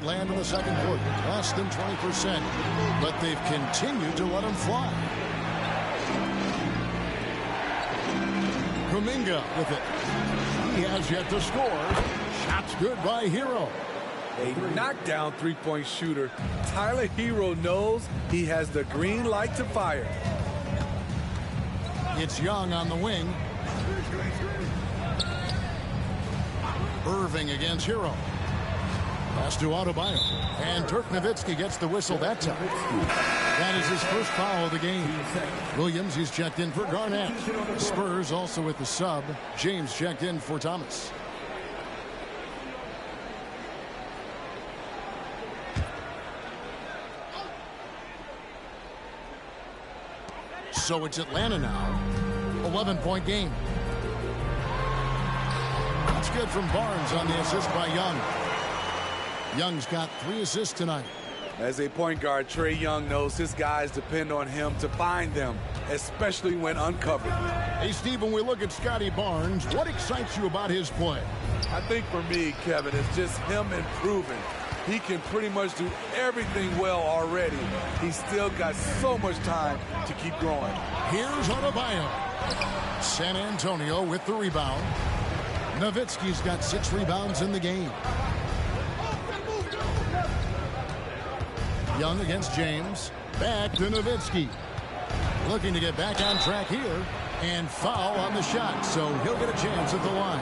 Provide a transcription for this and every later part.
Land in the second quarter, less than 20%, but they've continued to let him fly. Kuminga with it. He has yet to score. Shots good by Hero. A knockdown three-point shooter. Tyler Hero knows he has the green light to fire. It's Young on the wing. Irving against Hero. Pass to Adebayo. And Dirk Nowitzki gets the whistle that time. That is his first foul of the game. Williams, he's checked in for Garnett. Spurs also with the sub. James checked in for Thomas. So it's Atlanta now. 11-point game. That's good from Barnes on the assist by Young. Young's got 3 assists tonight. As a point guard, Trae Young knows his guys depend on him to find them, especially when uncovered. Hey, Steve, when we look at Scotty Barnes, what excites you about his play? I think for me, Kevin, it's just him improving. He can pretty much do everything well already. He's still got so much time to keep growing. Here's Adebayo. San Antonio with the rebound. Nowitzki's got 6 rebounds in the game. Young against James. Back to Nowitzki. Looking to get back on track here. And foul on the shot, so he'll get a chance at the line.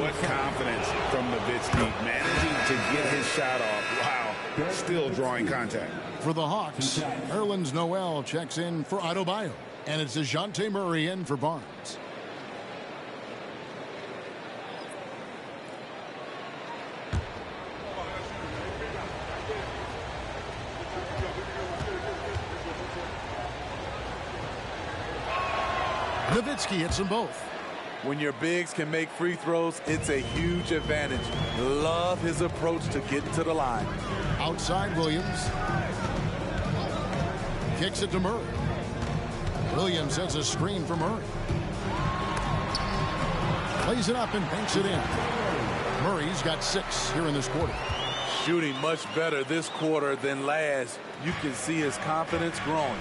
What confidence from Nowitzki, managing to get his shot off. Wow, still drawing contact. For the Hawks, Nerlens Noel checks in for Adebayo. And it's DeJounte Murray in for Barnes. Nowitzki hits them both. When your bigs can make free throws, it's a huge advantage. Love his approach to get to the line. Outside Williams. Kicks it to Murray. Williams has a screen for Murray. Plays it up and banks it in. Murray's got 6 here in this quarter. Shooting much better this quarter than last. You can see his confidence growing.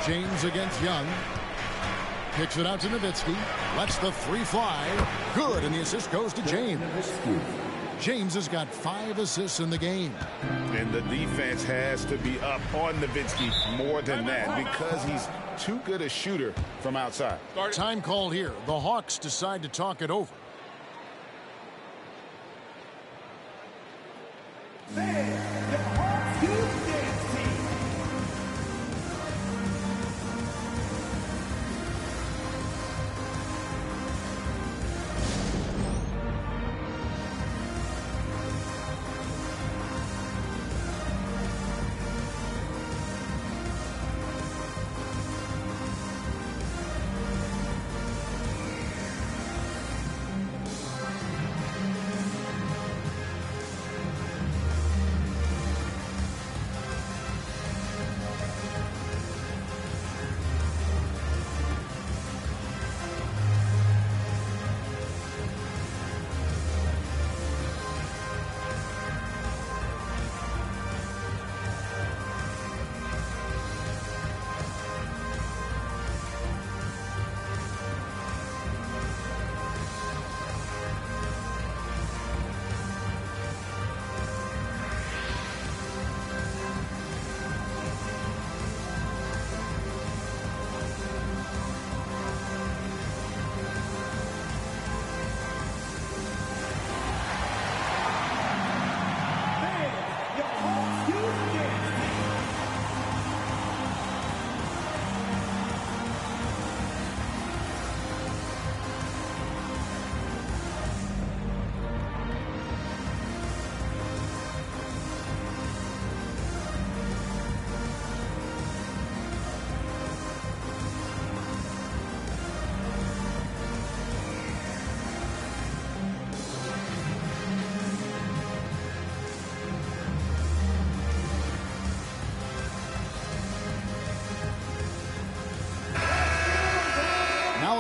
James against Young. Kicks it out to Nowitzki. Lets the 3 fly. Good, and the assist goes to James. James has got 5 assists in the game. And the defense has to be up on Nowitzki more than that because he's too good a shooter from outside. Time called here. The Hawks decide to talk it over.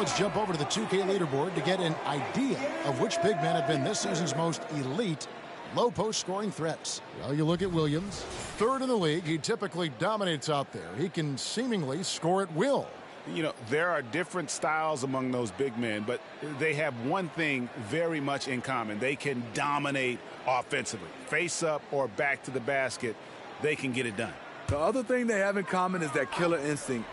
Let's jump over to the 2K leaderboard to get an idea of which big men have been this season's most elite low post scoring threats. Well, you look at Williams, third in the league. He typically dominates out there. He can seemingly score at will. You know, there are different styles among those big men, but they have one thing very much in common. They can dominate offensively. Face up or back to the basket, they can get it done. The other thing they have in common is that killer instinct.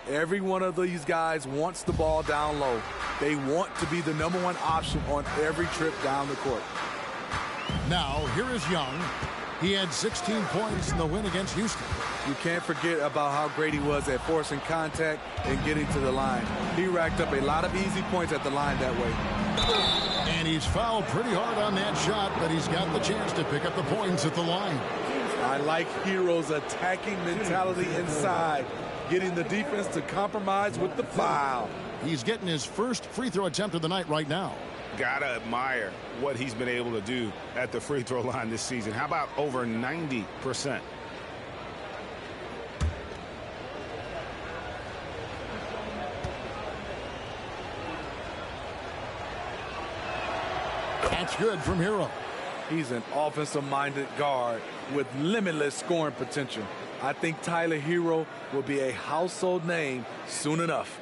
Every one of these guys wants the ball down low. They want to be the #1 option on every trip down the court. Now, here is Young. He had 16 points in the win against Houston. You can't forget about how great he was at forcing contact and getting to the line. He racked up a lot of easy points at the line that way. And he's fouled pretty hard on that shot, but he's got the chance to pick up the points at the line. I like Hero's attacking mentality inside, getting the defense to compromise with the foul. He's getting his first free throw attempt of the night right now. Gotta admire what he's been able to do at the free throw line this season. How about over 90%? That's good from Hero. He's an offensive-minded guard with limitless scoring potential. I think Tyler Hero will be a household name soon enough.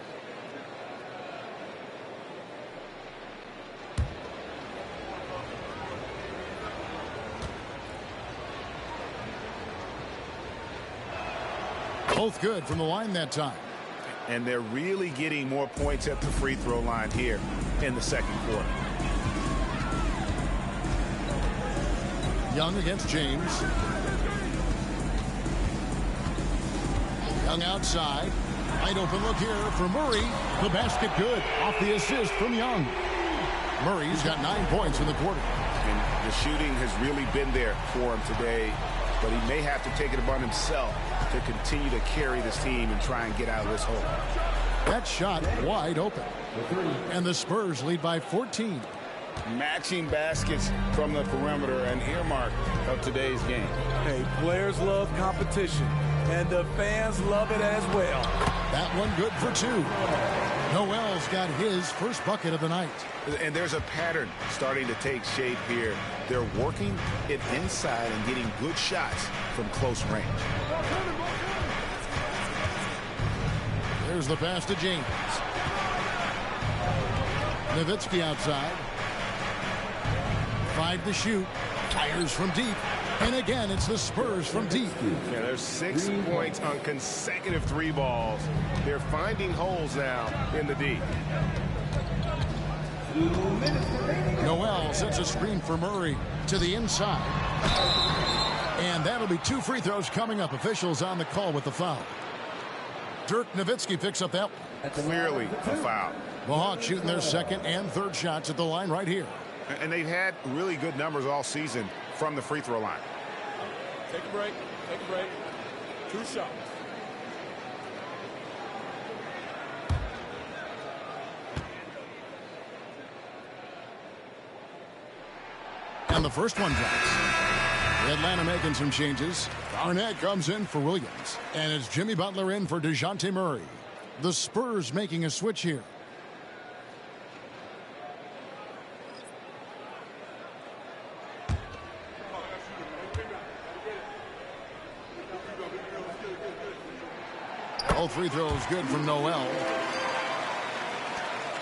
Both good from the line that time. And they're really getting more points at the free throw line here in the second quarter. Young against James. Young outside. Wide open look here for Murray. The basket good. Off the assist from Young. Murray's got 9 points in the quarter. And the shooting has really been there for him today, but he may have to take it upon himself to continue to carry this team and try and get out of this hole. That shot wide open. And the Spurs lead by 14. Matching baskets from the perimeter, an earmark of today's game. Hey, players love competition, and the fans love it as well. That one good for 2. Noel's got his first bucket of the night. And there's a pattern starting to take shape here. They're working it inside and getting good shots from close range. There's the pass to James. Nowitzki outside. 5 to shoot. Fires from deep. And again, it's the Spurs from deep. Yeah, there's 6 points on consecutive 3 balls. They're finding holes now in the D. Noel sets a screen for Murray to the inside. And that'll be 2 free throws coming up. Officials on the call with the foul. Dirk Nowitzki picks up that one. Clearly a foul. The Hawks shooting their second and third shots at the line right here. And they've had really good numbers all season from the free throw line. Take a break. Take a break. 2 shots. And the first one drops. Atlanta making some changes. Garnett comes in for Williams. And it's Jimmy Butler in for DeJounte Murray. The Spurs making a switch here. All free throws good from Noel.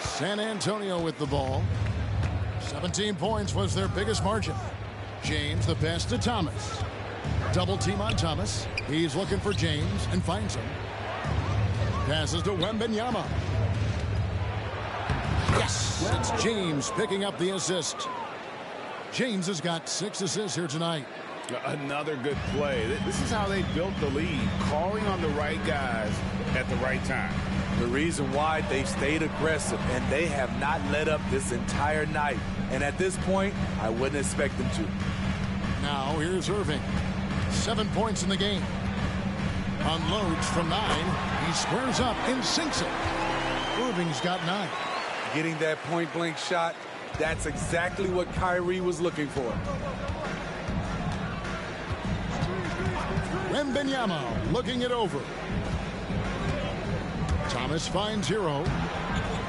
San Antonio with the ball. 17 points was their biggest margin. James the pass to Thomas. Double team on Thomas. He's looking for James and finds him. Passes to Wembanyama. Yes! It's James picking up the assist. James has got 6 assists here tonight. Another good play. This is how they built the lead, calling on the right guys at the right time. The reason why they've stayed aggressive, and they have not let up this entire night. And at this point, I wouldn't expect them to. Now here's Irving. 7 points in the game. Unloads from 9. He squares up and sinks it. Irving's got 9. Getting that point-blank shot, that's exactly what Kyrie was looking for. Wembanyama looking it over. Thomas finds Hero.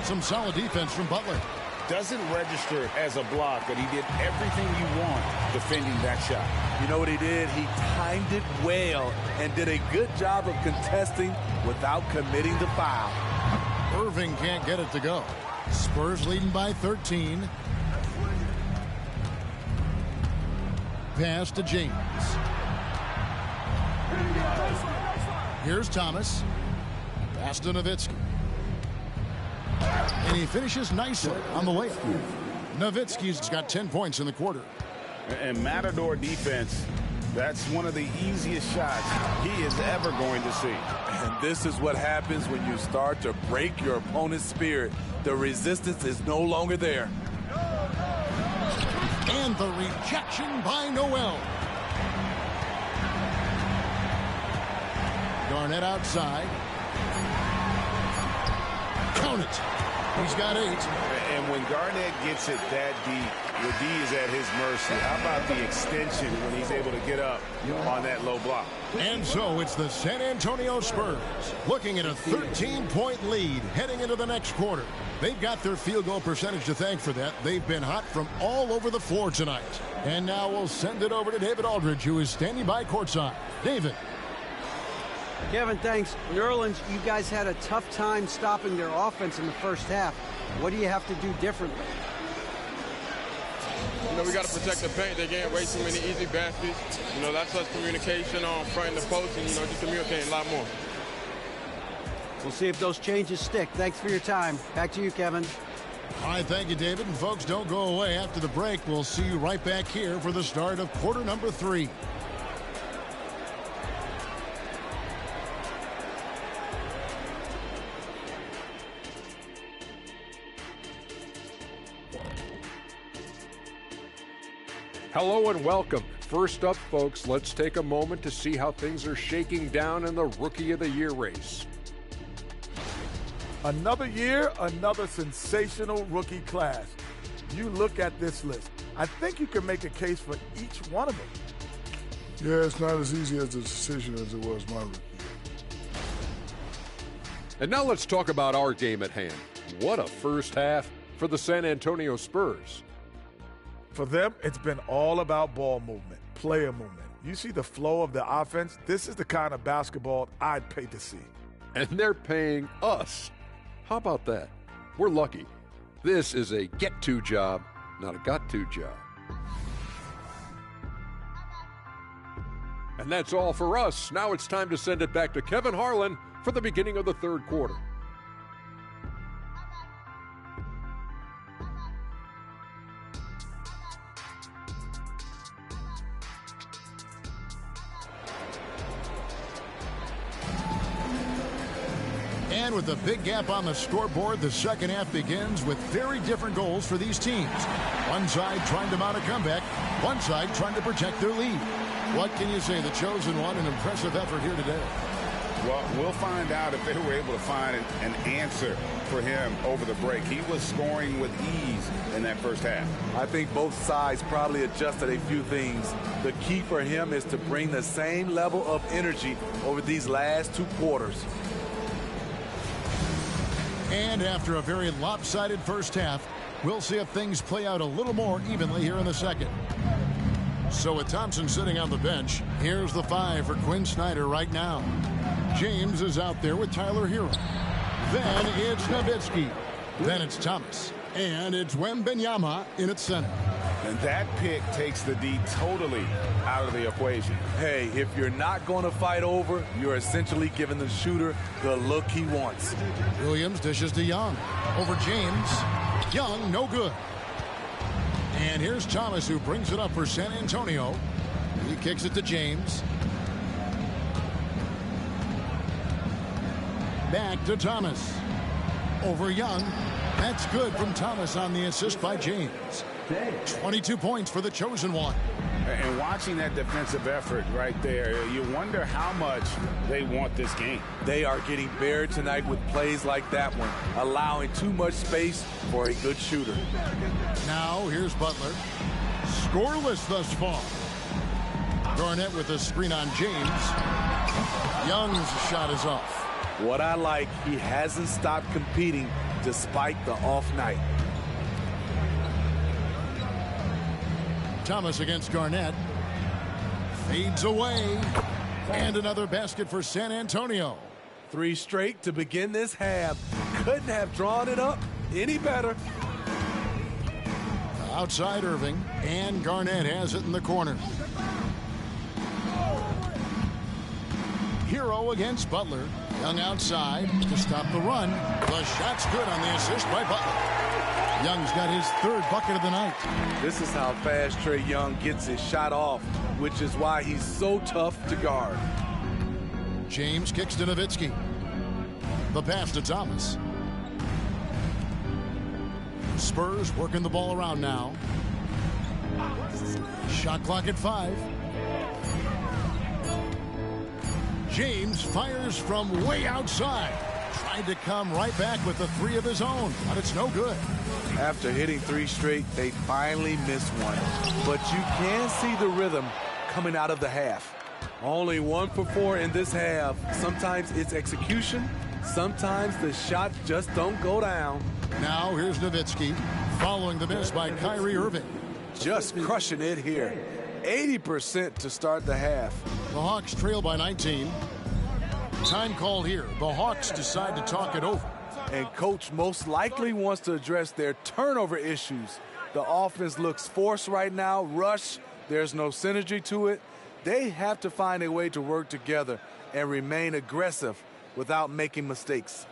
Some solid defense from Butler. Doesn't register as a block, but he did everything you want defending that shot. You know what he did? He timed it well and did a good job of contesting without committing the foul. Irving can't get it to go. Spurs leading by 13. Pass to James. Here's Thomas. Pass to Nowitzki. And he finishes nicely on the layup. Nowitzki's got 10 points in the quarter. And Matador defense, that's one of the easiest shots he is ever going to see. And this is what happens when you start to break your opponent's spirit. The resistance is no longer there. And the rejection by Noel. Garnett outside. Count it. He's got 8. And when Garnett gets it that deep, the D is at his mercy. How about the extension when he's able to get up on that low block? And so it's the San Antonio Spurs looking at a 13-point lead heading into the next quarter. They've got their field goal percentage to thank for that. They've been hot from all over the floor tonight. And now we'll send it over to David Aldridge, who is standing by courtside. David. Kevin, thanks. New Orleans, you guys had a tough time stopping their offense in the first half. What do you have to do differently? You know, we got to protect the paint. They getting way too many easy baskets. You know, that's us communication on front and the post and, you know, just communicating a lot more. We'll see if those changes stick. Thanks for your time. Back to you, Kevin. All right, thank you, David. And folks, don't go away. After the break, we'll see you right back here for the start of quarter number 3. Hello and welcome. First up, folks, let's take a moment to see how things are shaking down in the Rookie of the Year race. Another year, another sensational rookie class. You look at this list. I think you can make a case for each one of them. Yeah, it's not as easy as a decision as it was my rookie year. And now let's talk about our game at hand. What a first half for the San Antonio Spurs. For them, it's been all about ball movement, player movement. You see the flow of the offense? This is the kind of basketball I'd pay to see. And they're paying us. How about that? We're lucky. This is a get-to job, not a got-to job. And that's all for us. Now it's time to send it back to Kevin Harlan for the beginning of the third quarter. And with a big gap on the scoreboard, the second half begins with very different goals for these teams. One side trying to mount a comeback, one side trying to protect their lead. What can you say? The chosen one, an impressive effort here today. Well, we'll find out if they were able to find an answer for him over the break. He was scoring with ease in that first half. I think both sides probably adjusted a few things. The key for him is to bring the same level of energy over these last 2 quarters. And after a very lopsided first half, we'll see if things play out a little more evenly here in the second. So with Thompson sitting on the bench, here's the 5 for Quinn Snyder right now. James is out there with Tyler Hero. Then it's Nowitzki. Then it's Thomas. And it's Wembanyama in at center. And that pick takes the D totally out of the equation. Hey, if you're not going to fight over, you're essentially giving the shooter the look he wants. Williams dishes to Young. Over James. Young, no good. And here's Thomas, who brings it up for San Antonio. He kicks it to James. Back to Thomas. Over Young. That's good from Thomas on the assist by James. 22 points for the chosen one. And watching that defensive effort right there, you wonder how much they want this game. They are getting buried tonight with plays like that one, allowing too much space for a good shooter. Now here's Butler. Scoreless thus far. Garnett with a screen on James. Young's shot is off. What I like, he hasn't stopped competing despite the off night. Thomas against Garnett. Fades away. And another basket for San Antonio. 3 straight to begin this half. Couldn't have drawn it up any better. Outside Irving, and Garnett has it in the corner. Hero against Butler. Young outside to stop the run. The shot's good on the assist by Butler. Young's got his 3rd bucket of the night. This is how fast Trae Young gets his shot off, which is why he's so tough to guard. James kicks to Nowitzki. The pass to Thomas. Spurs working the ball around now. Shot clock at 5. James fires from way outside. Tried to come right back with the 3 of his own, but it's no good. After hitting 3 straight, they finally missed one. But you can see the rhythm coming out of the half. Only 1 for 4 in this half. Sometimes it's execution. Sometimes the shots just don't go down. Now here's Nowitzki following the miss by Kyrie Irving. Just crushing it here. 80% to start the half. The Hawks trail by 19. Time called here. The Hawks decide to talk it over. And coach most likely wants to address their turnover issues. The offense looks forced right now. Rush. There's no synergy to it. They have to find a way to work together and remain aggressive without making mistakes.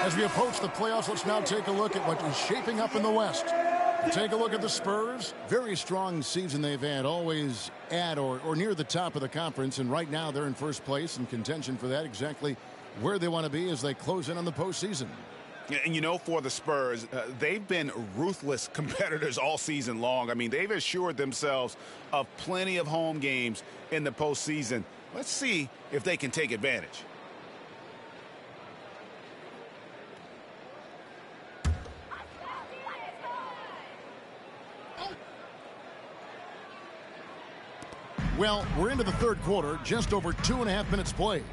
As we approach the playoffs, let's now take a look at what is shaping up in the West. Take a look at the Spurs. Very strong season they've had, always at or near the top of the conference. And right now they're in first place in contention for that, exactly where they want to be as they close in on the postseason. And you know, for the Spurs, they've been ruthless competitors all season long. I mean, they've assured themselves of plenty of home games in the postseason. Let's see if they can take advantage. Well, we're into the third quarter, just over 2.5 minutes played.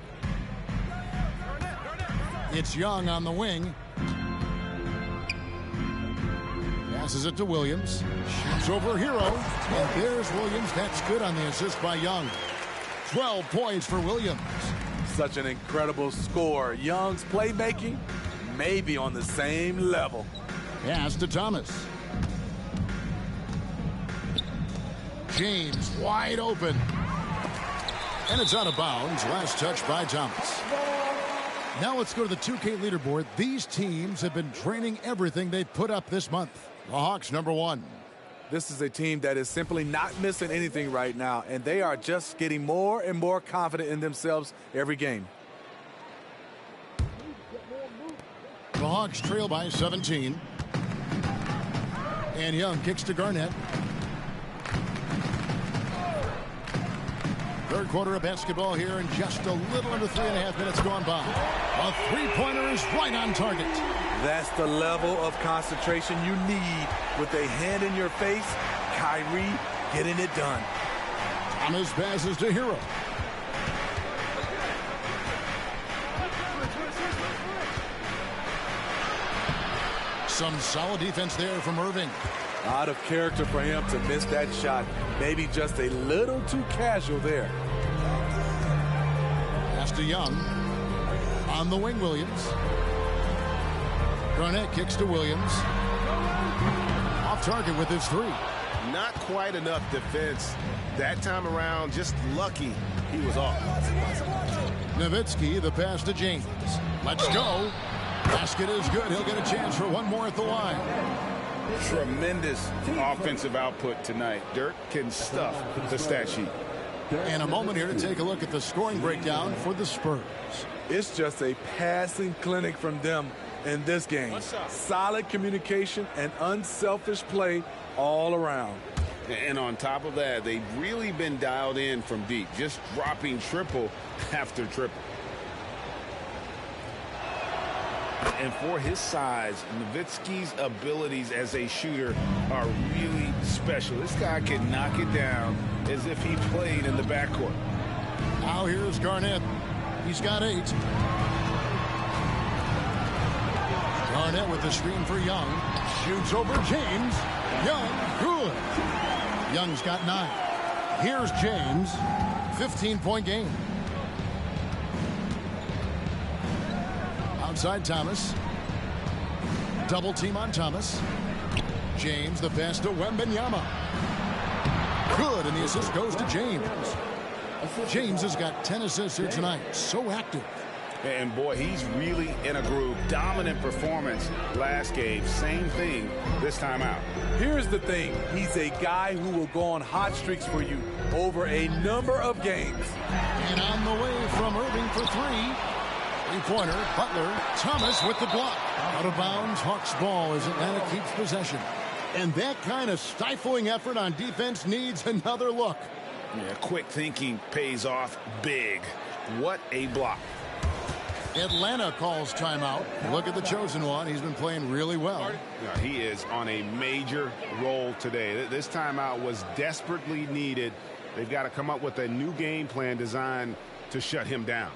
It's Young on the wing. Passes it to Williams. Shoots over Hero. And there's Williams. That's good on the assist by Young. 12 points for Williams. Such an incredible score. Young's playmaking may be on the same level. Pass to Thomas. James wide open. And it's out of bounds. Last touch by Thomas. Now let's go to the 2K leaderboard. These teams have been training everything they've put up this month. The Hawks #1. This is a team that is simply not missing anything right now, and they are just getting more and more confident in themselves every game. The Hawks trail by 17. And Young kicks to Garnett. Third quarter of basketball here, and just a little under 3.5 minutes gone by. A three-pointer is right on target. That's the level of concentration you need with a hand in your face. Kyrie getting it done. Thomas passes to Hero. Some solid defense there from Irving. Out of character for him to miss that shot. Maybe just a little too casual there. Pass to Young. On the wing, Williams. Garnett kicks to Williams. Off target with his three. Not quite enough defense. That time around, just lucky he was off. Nowitzki, the pass to James. Let's go. Basket is good. He'll get a chance for one more at the line. Tremendous offensive output tonight. Dirk can stuff the stat sheet. And a moment here to take a look at the scoring breakdown for the Spurs. It's just a passing clinic from them in this game. Solid communication and unselfish play all around. And on top of that, they've really been dialed in from deep, just dropping triple after triple. And for his size, Nowitzki's abilities as a shooter are really special. This guy can knock it down as if he played in the backcourt. Now here's Garnett. He's got 8. Garnett with the screen for Young. Shoots over James. Young, good. Young's got 9. Here's James. 15-point game. Outside Thomas. Double team on Thomas. James, the pass to Wembanyama. Good, and the assist goes to James. James has got 10 assists here tonight. So active. And boy, he's really in a groove. Dominant performance last game. Same thing this time out. Here's the thing. He's a guy who will go on hot streaks for you over a number of games. And on the way from Irving for 3. Three-pointer, Butler, Thomas with the block. Out of bounds, Hawks ball as Atlanta keeps possession. And that kind of stifling effort on defense needs another look. Yeah, quick thinking pays off big. What a block. Atlanta calls timeout. Look at the chosen one. He's been playing really well. Yeah, he is on a major roll today. This timeout was desperately needed. They've got to come up with a new game plan designed to shut him down.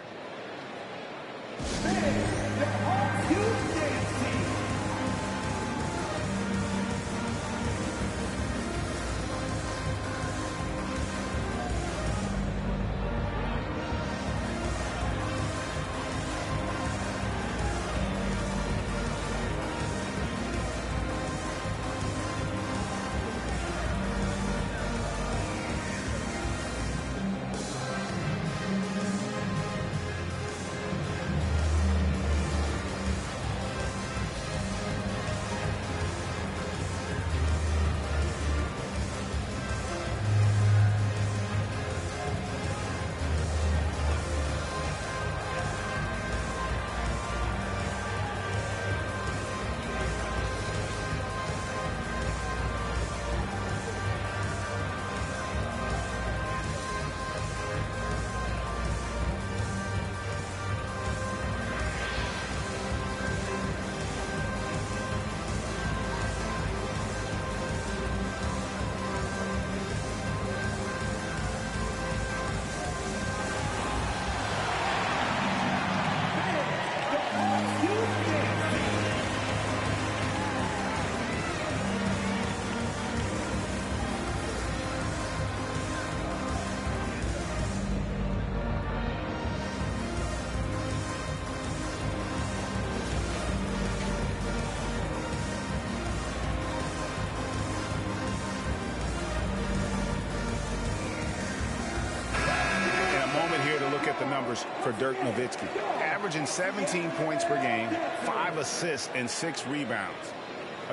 The numbers for Dirk Nowitzki. Averaging 17 points per game, 5 assists, and 6 rebounds.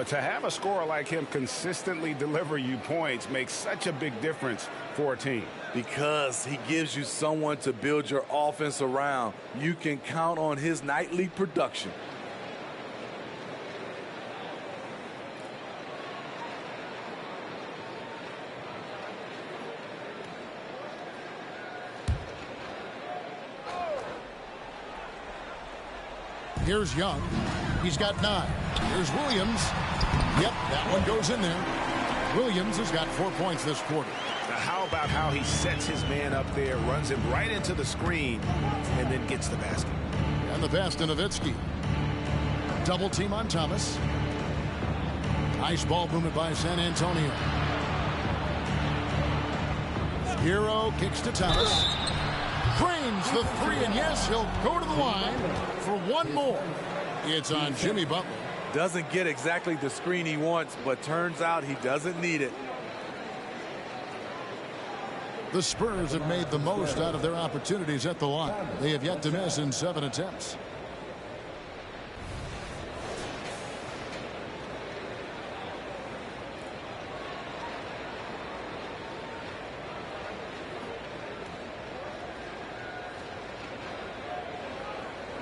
To have a scorer like him consistently deliver you points makes such a big difference for a team. Because he gives you someone to build your offense around. You can count on his nightly production. Here's Young. He's got 9. Here's Williams. Yep, that one goes in there. Williams has got 4 points this quarter. Now, how about how he sets his man up there, runs him right into the screen, and then gets the basket. And the pass to Nowitzki. Double team on Thomas. Nice ball movement by San Antonio. Hero kicks to Thomas. Drains the 3, and yes, he'll go to the line for one more. It's on Jimmy Butler. Doesn't get exactly the screen he wants, but turns out he doesn't need it. The Spurs have made the most out of their opportunities at the line. They have yet to miss in 7 attempts.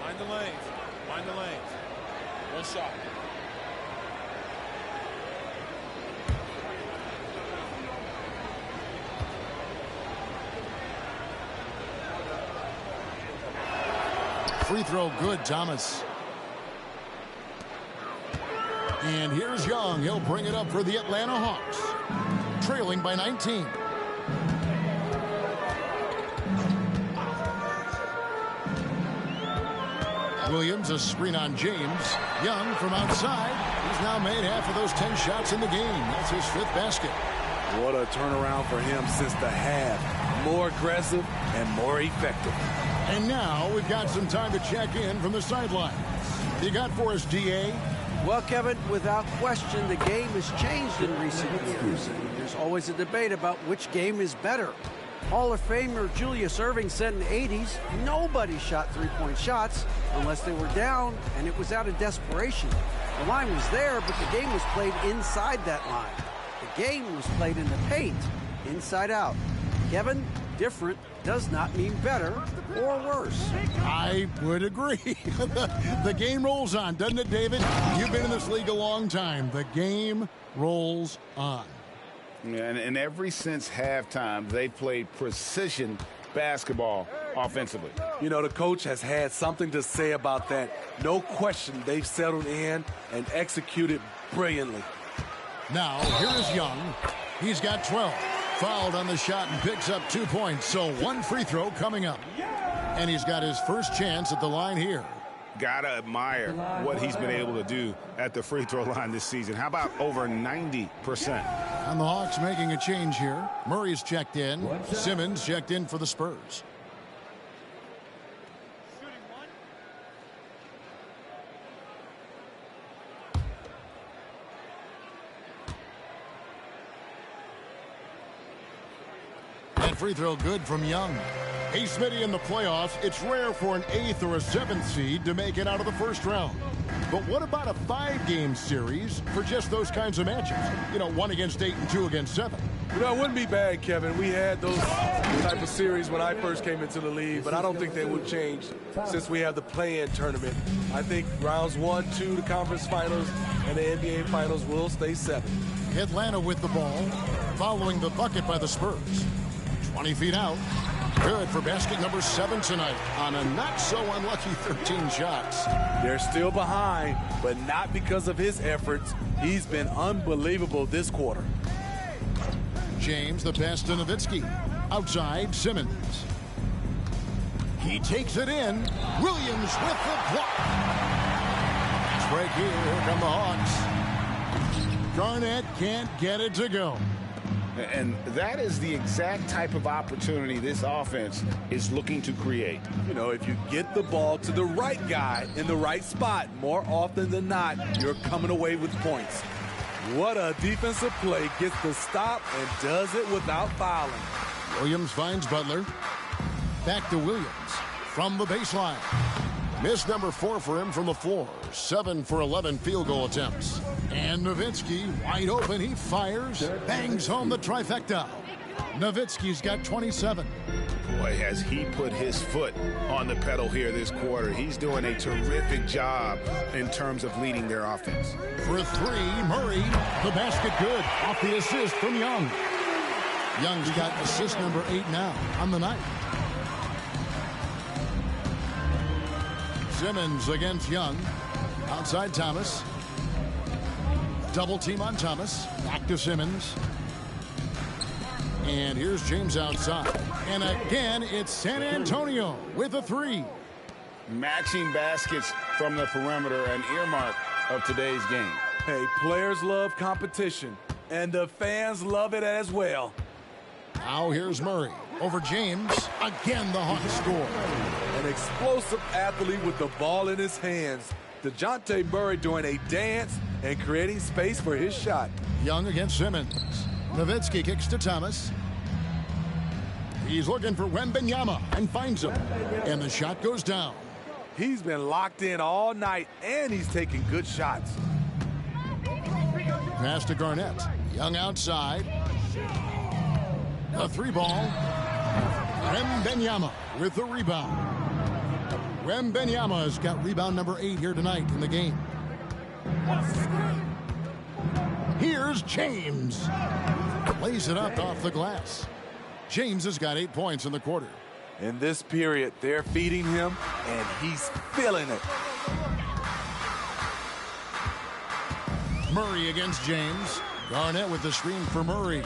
Mind the lanes. Mind the lanes. One shot. Free throw good, Thomas. And here's Young. He'll bring it up for the Atlanta Hawks. Trailing by 19. Williams, a screen on James. Young from outside. He's now made half of those 10 shots in the game. That's his 5th basket. What a turnaround for him since the half. More aggressive and more effective. And now we've got some time to check in from the sidelines. You got for us, D.A.? Well, Kevin, without question, the game has changed in recent years. There's always a debate about which game is better. Hall of Famer Julius Erving said in the 80s, nobody shot three-point shots unless they were down, and it was out of desperation. The line was there, but the game was played inside that line. The game was played in the paint, inside out. Kevin, different does not mean better or worse. I would agree. The game rolls on, doesn't it, David? You've been in this league a long time. The game rolls on. Yeah, and ever since halftime, they played precision basketball offensively. You know, the coach has had something to say about that. No question they've settled in and executed brilliantly. Now, here is Young. He's got 12. Fouled on the shot and picks up 2 points. So 1 free throw coming up. And he's got his first chance at the line here. Gotta admire what he's been able to do at the free throw line this season. How about over 90%? And the Hawks making a change here. Murray's checked in. Simmons checked in for the Spurs. And free throw good from Young. Hey, Smitty, in the playoffs, it's rare for an 8th or a 7th seed to make it out of the first round. But what about a 5-game series for just those kinds of matches? You know, 1 against 8 and 2 against 7. You know, it wouldn't be bad, Kevin. We had those type of series when I first came into the league, but I don't think they would change since we have the play-in tournament. I think rounds 1, 2, the conference finals, and the NBA finals will stay 7. Atlanta with the ball, following the bucket by the Spurs. 20 feet out. Good for basket number 7 tonight on a not-so-unlucky 13 shots. They're still behind, but not because of his efforts. He's been unbelievable this quarter. James, the pass to Nowitzki. Outside, Simmons. He takes it in. Williams with the block. Fast break here. Here come the Hawks. Garnett can't get it to go. And that is the exact type of opportunity this offense is looking to create. You know, if you get the ball to the right guy in the right spot, more often than not, you're coming away with points. What a defensive play. Gets the stop and does it without fouling. Williams finds Butler. Back to Williams from the baseline. Miss number 4 for him from the floor. 7 for 11 field goal attempts. And Nowitzki wide open. He fires. Bangs home the trifecta. Nowitzki's got 27. Boy, has he put his foot on the pedal here this quarter. He's doing a terrific job in terms of leading their offense. For 3, Murray. The basket good. Off the assist from Young. Young's got assist number 8 now on the night. Simmons against Young. Outside Thomas. Double team on Thomas. Back to Simmons. And here's James outside. And again, it's San Antonio with a three. Matching baskets from the perimeter, an earmark of today's game. Hey, players love competition, and the fans love it as well. Now here's Murray over James. Again, the Hawks score. An explosive athlete with the ball in his hands. DeJounte Murray doing a dance and creating space for his shot. Young against Simmons. Nowitzki kicks to Thomas. He's looking for Wembanyama and finds him. And the shot goes down. He's been locked in all night, and he's taking good shots. Pass to Garnett. Young outside. A three ball. Wembanyama with the rebound. Wembanyama has got rebound number 8 here tonight in the game. Here's James. Lays it up off the glass. James has got 8 points in the quarter. In this period, they're feeding him, and he's feeling it. Murray against James. Garnett with the screen for Murray.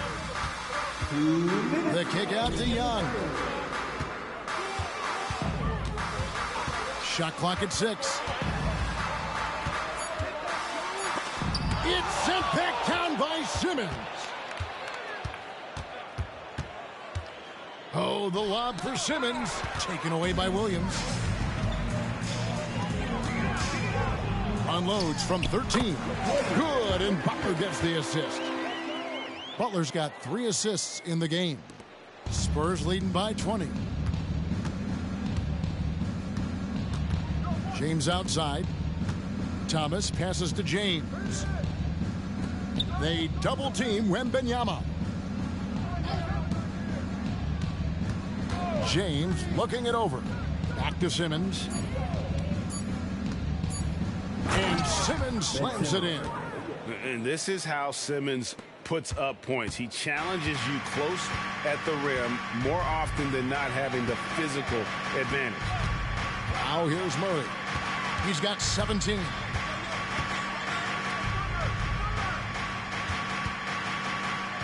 The kick out to Young. Shot clock at 6. It's sent back down by Simmons. Oh, the lob for Simmons. Taken away by Williams. Unloads from 13. Good, and Butler gets the assist. Butler's got 3 assists in the game. Spurs leading by 20. James outside. Thomas passes to James. They double team Wembanyama. James looking it over. Back to Simmons. And Simmons slams it in. And this is how Simmons puts up points. He challenges you close at the rim more often than not, having the physical advantage. Now here's Murray. He's got 17.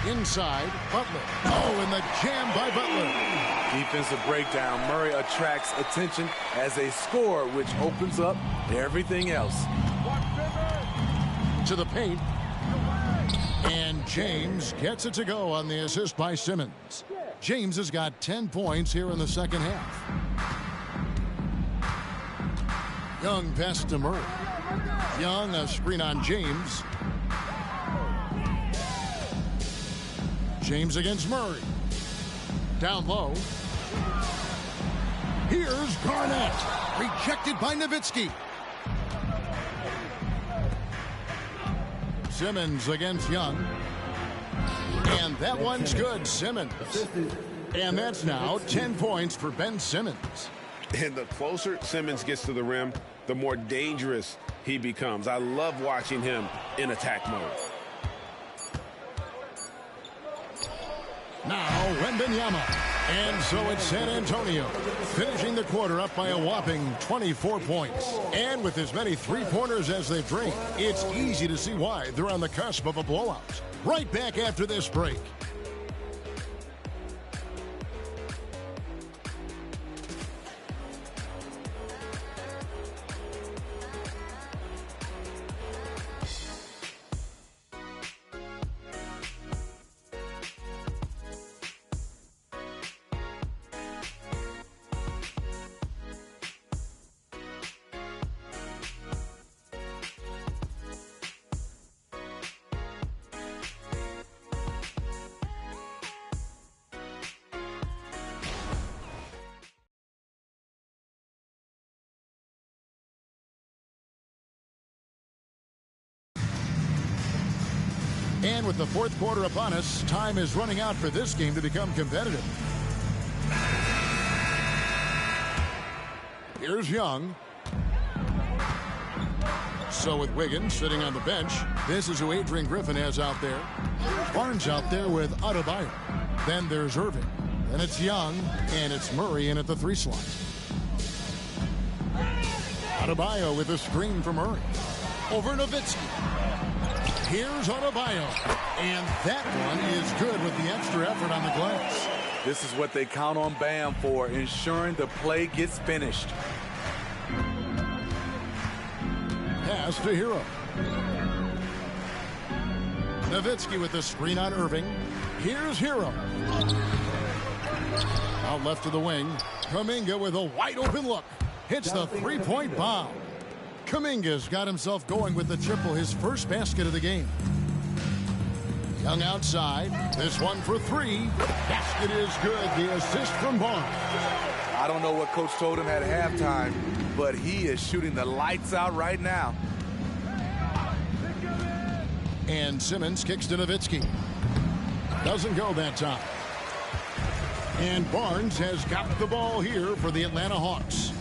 Inside, Butler. Oh, and the jam by Butler. Defensive breakdown. Murray attracts attention as a scorer, which opens up everything else. To the paint. And James gets it to go on the assist by Simmons. James has got 10 points here in the second half. Young pass to Murray. Young, a screen on James. James against Murray. Down low. Here's Garnett. Rejected by Nowitzki. Simmons against Young. And that one's good. Simmons. And that's now 10 points for Ben Simmons. And the closer Simmons gets to the rim, the more dangerous he becomes. I love watching him in attack mode. Now Wembanyama. And so it's San Antonio finishing the quarter up by a whopping 24 points. And with as many three-pointers as they've drained, it's easy to see why they're on the cusp of a blowout. Right back after this break. And with the fourth quarter upon us, time is running out for this game to become competitive. Here's Young. So with Wiggins sitting on the bench, this is who Adrian Griffin has out there. Barnes out there with Adebayo. Then there's Irving. Then it's Young, and it's Murray in at the 3 slot. Adebayo with a screen from Murray. Over Nowitzki. Here's Adebayo. And that one is good with the extra effort on the glass. This is what they count on Bam for, ensuring the play gets finished. Pass to Hero. Nowitzki with the screen on Irving. Here's Hero. Out left to the wing. Kuminga with a wide open look. Hits the three-point bomb. Kuminga's got himself going with the triple, his first basket of the game. Young outside. This one for three. Basket is good. The assist from Barnes. I don't know what Coach told him at halftime, but he is shooting the lights out right now. And Simmons kicks to Nowitzki. Doesn't go that time. And Barnes has got the ball here for the Atlanta Hawks.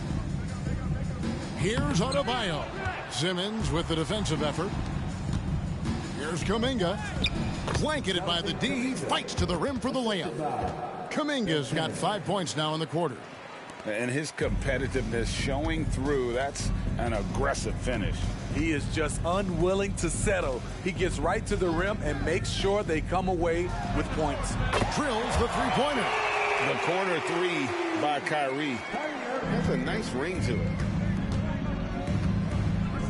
Here's Adebayo. Simmons with the defensive effort. Here's Kuminga. Blanketed by the D. Fights to the rim for the layup. Kuminga's got 5 points now in the quarter. And his competitiveness showing through. That's an aggressive finish. He is just unwilling to settle. He gets right to the rim and makes sure they come away with points. Drills the three-pointer. The corner three by Kyrie. That's a nice ring to it.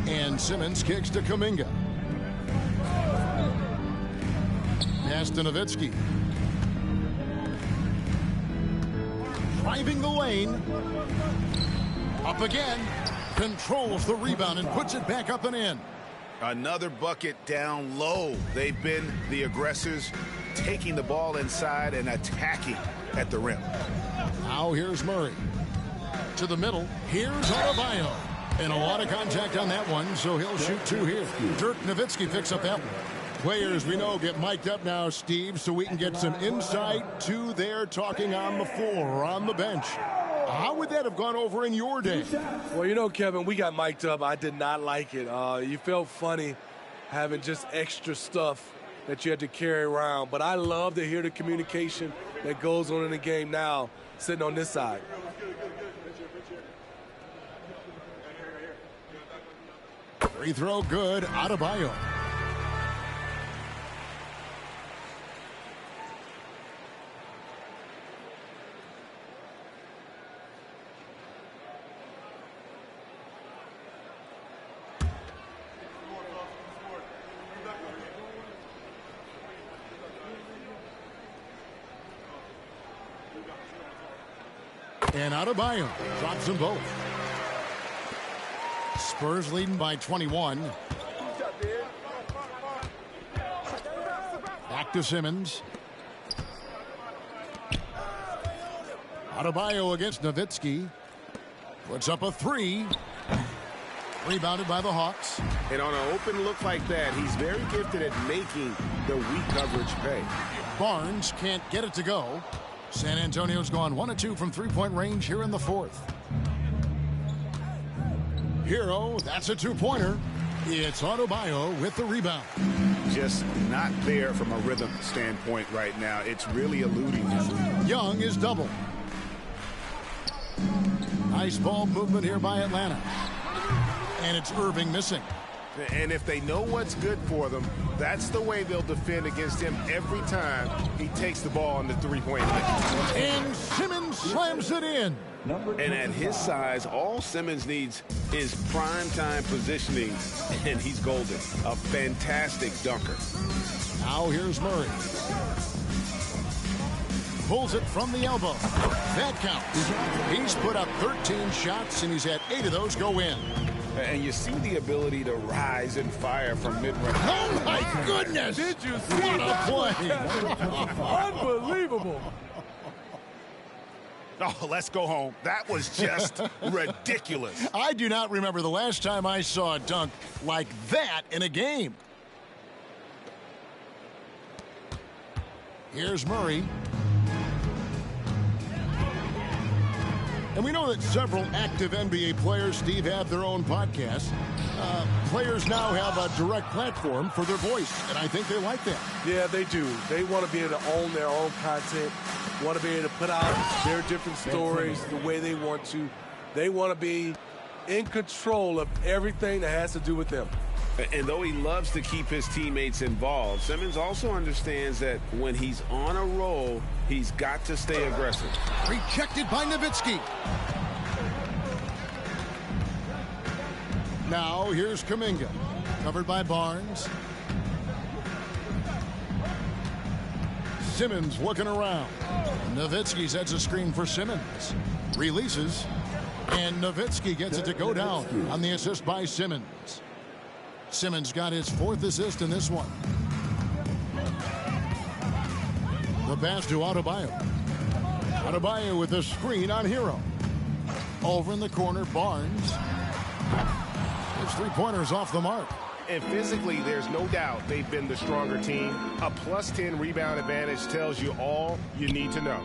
And Simmons kicks to Kuminga. Pass to Nowitzki. Driving the lane. Up again. Controls the rebound and puts it back up and in. Another bucket down low. They've been the aggressors, taking the ball inside and attacking at the rim. Now here's Murray. To the middle. Here's Adebayo. And a lot of contact on that one, so he'll shoot two here. Dirk Nowitzki picks up that one. Players we know get mic'd up now, Steve, so we can get some insight to their talking on the floor or on the bench. How would that have gone over in your day? Well, you know, Kevin, we got mic'd up. I did not like it. You felt funny having just extra stuff that you had to carry around. But I love to hear the communication that goes on in the game now, sitting on this side. Free throw good. Adebayo. And Adebayo drops them both. Spurs leading by 21. Back to Simmons. Adebayo against Nowitzki. Puts up a three. Rebounded by the Hawks. And on an open look like that, he's very gifted at making the weak coverage pay. Barnes can't get it to go. San Antonio's gone 1 of 2 from three-point range here in the fourth. Hero, that's a two-pointer. It's Adebayo with the rebound. Just not there from a rhythm standpoint right now. It's really eluding him. Young is double. Nice ball movement here by Atlanta. And it's Irving missing. And if they know what's good for them, that's the way they'll defend against him every time he takes the ball on the three-point line. And Simmons slams it in. And at his size, all Simmons needs is prime-time positioning, and he's golden. A fantastic dunker. Now here's Murray. Pulls it from the elbow. That counts. He's put up 13 shots, and he's had 8 of those go in. And you see the ability to rise and fire from mid-range. Oh, my goodness! Did you see what a play? Unbelievable. Oh, let's go home. That was just ridiculous. I do not remember the last time I saw a dunk like that in a game. Here's Murray. And we know that several active NBA players, Steve, have their own podcasts. Players now have a direct platform for their voice, and I think they like that. Yeah, they do. They want to be able to own their own content, want to be able to put out their different stories the way they want to. They want to be in control of everything that has to do with them. And though he loves to keep his teammates involved, Simmons also understands that when he's on a roll, he's got to stay aggressive. Rejected by Nowitzki. Now here's Kuminga. Covered by Barnes. Simmons looking around. Nowitzki sets a screen for Simmons. Releases. And Nowitzki gets it to go down on the assist by Simmons. Simmons got his 4th assist in this one. The pass to Adebayo. Adebayo with a screen on Hero. Over in the corner, Barnes. His 3-pointers off the mark. And physically, there's no doubt they've been the stronger team. A +10 rebound advantage tells you all you need to know.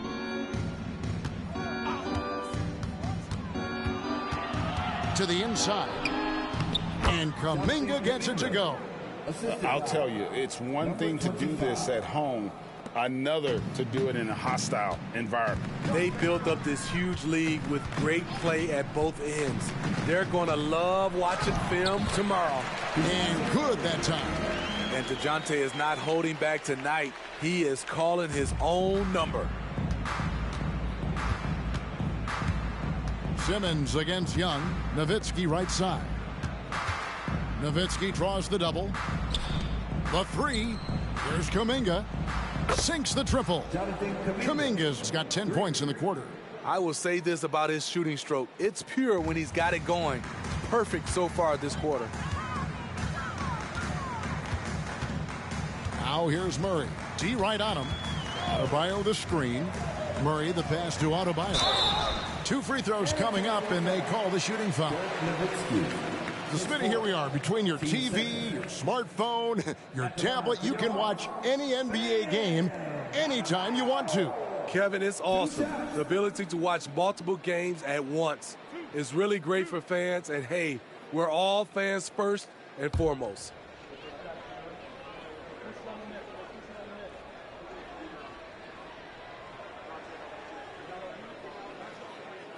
To the inside. And Kuminga gets it to go. I'll tell you, it's one thing to do this at home, another to do it in a hostile environment. They built up this huge league with great play at both ends. They're going to love watching film tomorrow. And good that time. And DeJounte is not holding back tonight. He is calling his own number. Simmons against Young. Nowitzki right side. Nowitzki draws the double. The 3. Here's Kuminga. Sinks the triple. Kuminga's got 10 points in the quarter. I will say this about his shooting stroke. It's pure when he's got it going. Perfect so far this quarter. Now here's Murray. D right on him. Adebayo the screen. Murray the pass to Adebayo. 2 free throws coming up, and they call the shooting foul. So, Smitty, here we are. Between your TV, your smartphone, your tablet, you can watch any NBA game anytime you want to. Kevin, it's awesome. The ability to watch multiple games at once is really great for fans. And, hey, we're all fans first and foremost.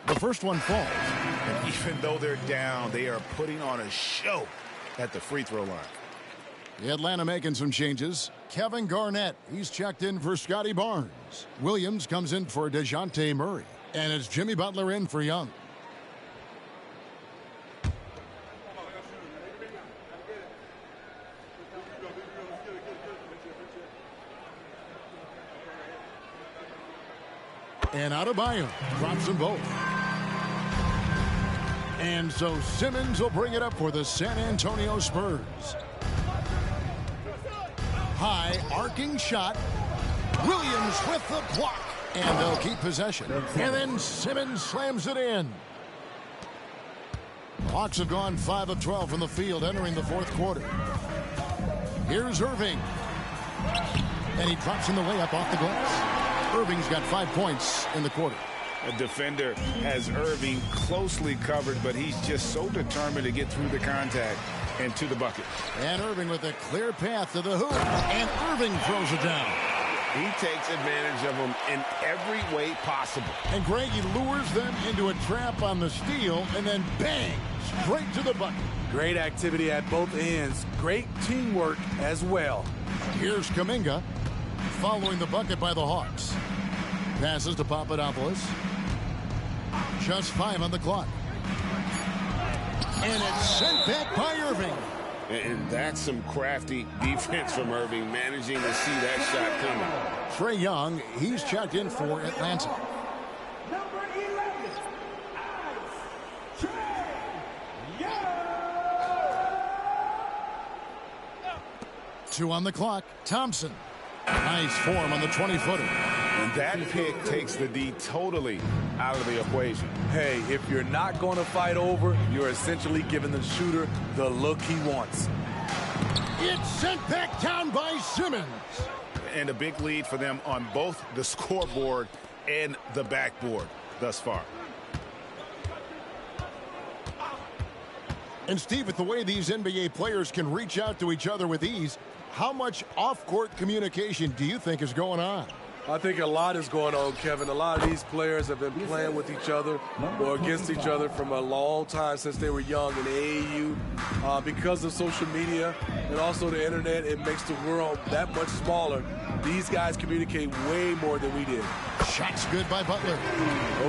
The first one falls. And even though they're down, they are putting on a show at the free throw line. The Atlanta making some changes. Kevin Garnett, he's checked in for Scotty Barnes. Williams comes in for DeJounte Murray. And it's Jimmy Butler in for Young. And Adebayo drops them both. And so Simmons will bring it up for the San Antonio Spurs. High arcing shot. Williams with the block. And they'll keep possession. And then Simmons slams it in. Hawks have gone 5 of 12 from the field entering the 4th quarter. Here's Irving. And he drops in the layup off the glass. Irving's got 5 points in the quarter. A defender has Irving closely covered, but he's just so determined to get through the contact and to the bucket. And Irving with a clear path to the hoop. And Irving throws it down. He takes advantage of them in every way possible. And Greg, he lures them into a trap on the steal and then bang, straight to the bucket. Great activity at both ends. Great teamwork as well. Here's Kuminga following the bucket by the Hawks. Passes to Papadopoulos. Just 5 on the clock. And it's sent back by Irving. And that's some crafty defense from Irving, managing to see that shot coming. Trae Young, he's checked in for Atlanta. Number 11, Trae Young. 2 on the clock. Thompson. Nice form on the 20-footer. And that pick takes the D totally out of the equation. Hey, if you're not going to fight over, you're essentially giving the shooter the look he wants. It's sent back down by Simmons. And a big lead for them on both the scoreboard and the backboard thus far. And Steve, with the way these NBA players can reach out to each other with ease, how much off-court communication do you think is going on? I think a lot is going on, Kevin. A lot of these players have been playing with each other or against each other from a long time since they were young in the AAU. Because of social media and also the internet, it makes the world that much smaller. These guys communicate way more than we did. Shot's good by Butler.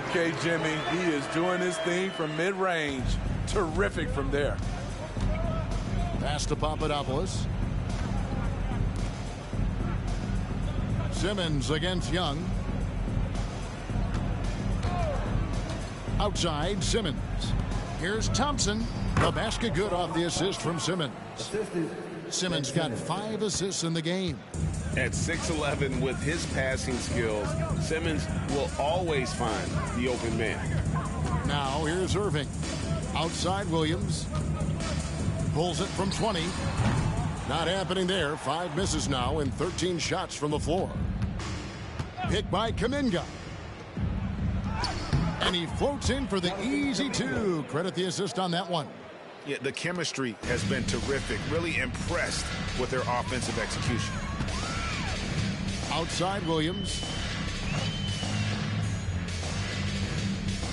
Okay, Jimmy, he is doing his thing from mid-range. Terrific from there. Pass to Papadopoulos. Simmons against Young. Outside, Simmons. Here's Thompson. The basket good off the assist from Simmons. Simmons got 5 assists in the game. At 6'11", with his passing skills, Simmons will always find the open man. Now here's Irving. Outside Williams. Pulls it from 20. Not happening there. 5 misses now and 13 shots from the floor. Picked by Kuminga. And he floats in for the easy 2. Credit the assist on that one. Yeah, the chemistry has been terrific. Really impressed with their offensive execution. Outside Williams.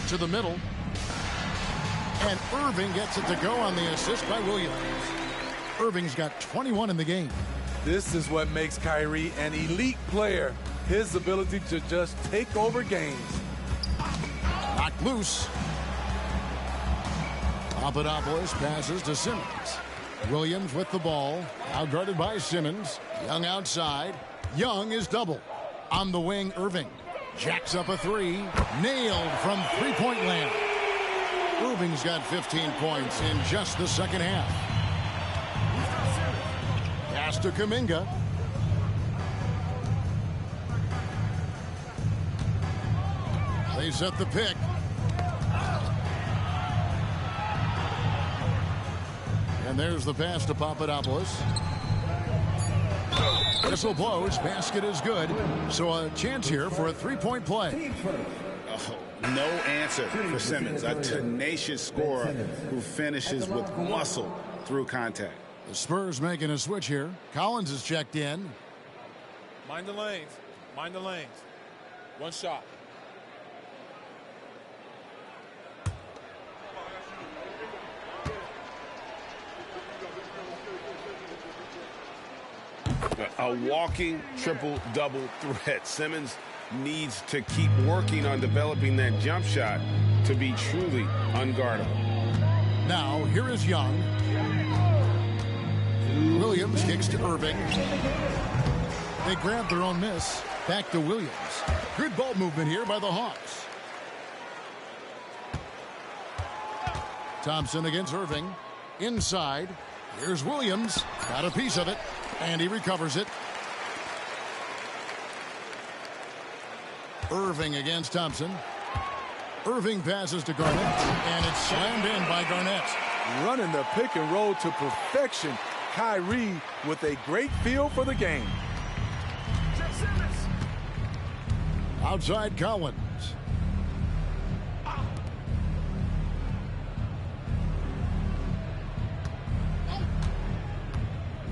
To the middle. And Irving gets it to go on the assist by Williams. Irving's got 21 in the game. This is what makes Kyrie an elite player. His ability to just take over games. Knocked loose. Papadopoulos passes to Simmons. Williams with the ball. Now guarded by Simmons. Young outside. Young is double. On the wing, Irving. Jacks up a 3. Nailed from three-point land. Irving's got 15 points in just the second half. Pass to Kuminga. They set the pick. And there's the pass to Papadopoulos. Whistle blows. Basket is good. So a chance here for a three-point play. Oh, no answer for Simmons. A tenacious scorer who finishes with muscle through contact. The Spurs making a switch here. Collins is checked in. Mind the lanes. Mind the lanes. One shot. A walking triple-double threat. Simmons needs to keep working on developing that jump shot to be truly unguardable. Now, here is Young. Williams kicks to Irving. They grab their own miss. Back to Williams. Good ball movement here by the Hawks. Thompson against Irving. Inside. Here's Williams. Got a piece of it. And he recovers it. Irving against Thompson. Irving passes to Garnett. And it's slammed in by Garnett. Running the pick and roll to perfection. Kyrie with a great feel for the game. Outside Collins.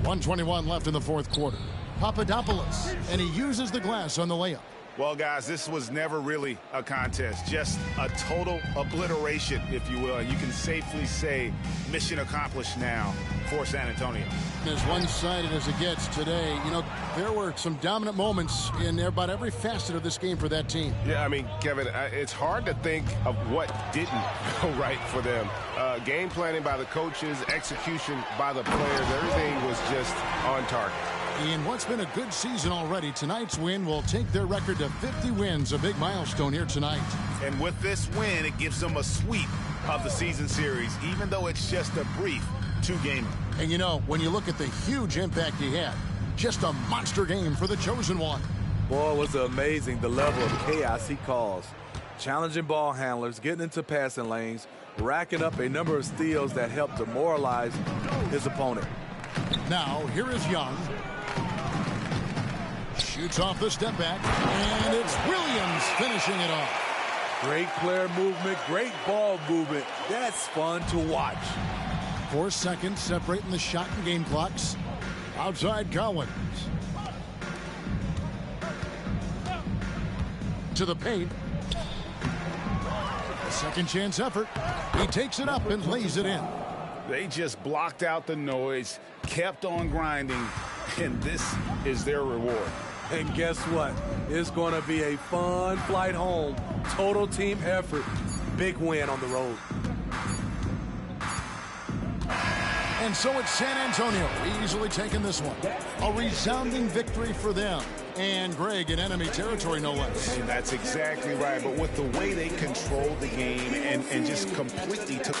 .121 left in the fourth quarter. Papadopoulos, and he uses the glass on the layup. Well, guys, this was never really a contest, just a total obliteration, if you will. And you can safely say mission accomplished now for San Antonio. As one-sided as it gets today, you know, there were some dominant moments in about every facet of this game for that team. Yeah, I mean, Kevin, it's hard to think of what didn't go right for them. Game planning by the coaches, execution by the players, everything was just on target. In what's been a good season already, tonight's win will take their record to 50 wins, a big milestone here tonight. And with this win, it gives them a sweep of the season series, even though it's just a brief two-gamer. And you know, when you look at the huge impact he had, just a monster game for the chosen one. Boy, was it amazing the level of chaos he caused. Challenging ball handlers, getting into passing lanes, racking up a number of steals that helped demoralize his opponent. Now, here is Young. Shoots off the step back, and it's Williams finishing it off. Great player movement, great ball movement. That's fun to watch. 4 seconds separating the shot and game clocks. Outside Collins. into the paint. Second chance effort. He takes it up and lays it in. They just blocked out the noise, kept on grinding, and this is their reward. And guess what? It's going to be a fun flight home. Total team effort. Big win on the road. And so it's San Antonio easily taking this one. A resounding victory for them. And Greg in enemy territory, no less. And that's exactly right. But with the way they controlled the game and just completely took...